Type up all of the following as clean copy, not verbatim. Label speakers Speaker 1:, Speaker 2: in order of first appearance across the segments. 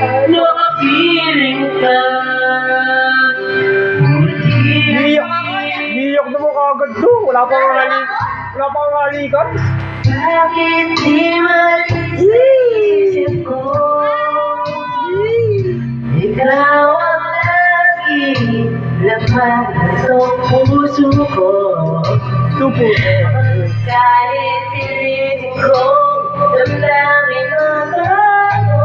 Speaker 1: Nakapiling ka.
Speaker 2: Niyok na mo kagad to. Wala pa akong halikan.
Speaker 1: Bakit di maisip ko? Ikaw ang lagi laman sa puso ko.
Speaker 2: Tupo.
Speaker 1: Kahit hilitin ko, damdamin ang bago.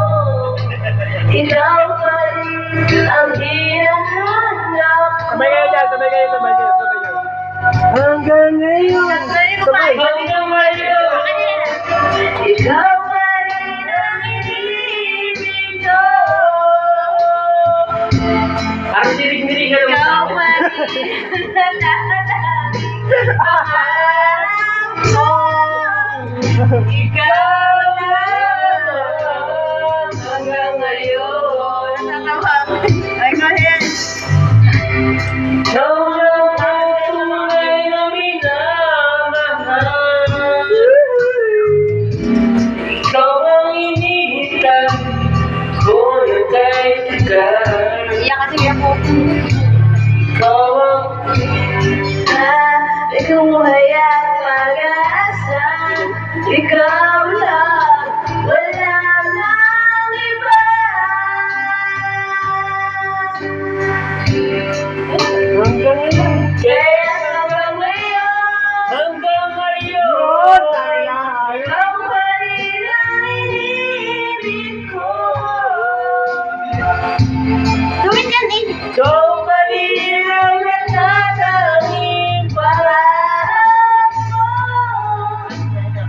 Speaker 1: Ikaw pa rin ang hinahanap ko.
Speaker 2: Sabay kayo dyan, sabay kayo. Hanggang ngayon. Sabay.
Speaker 1: Hanggang ngayon. Ikaw pa rin ang iniibig ko.
Speaker 2: Parang dirig-dirig ka naman.
Speaker 1: Ikaw pa rin pangarap ko. Ikaw lang hanggang ngayon. Ay, go ahead. Ikaw lang ang tunay na minamahal. Ikaw ang inihitan ko na kahit ikaw.
Speaker 3: Iyak kasi ako.
Speaker 1: Ikaw ang ikaw hayat mag-aasa. Ikaw lang, wala nang iba.
Speaker 2: Hanggang ngayon.
Speaker 1: Kaya hanggang ngayon, ikaw pa rin ang iniibig ko.
Speaker 3: Tumit yan eh.
Speaker 1: Ikaw pa rin ang natatanging pangarap ko.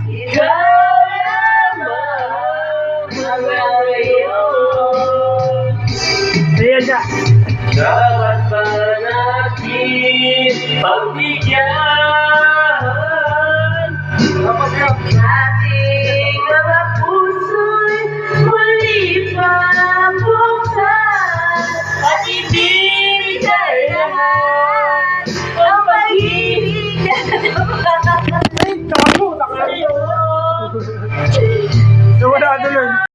Speaker 1: Ikaw lamang hanggang ngayon.
Speaker 2: Ayan siya.
Speaker 1: Dapat ba natin pagbigyan ating mga puso'y muli pa buksan at ibigay lahat ang pag-ibig na
Speaker 2: Ay, tago. Nawala na lang.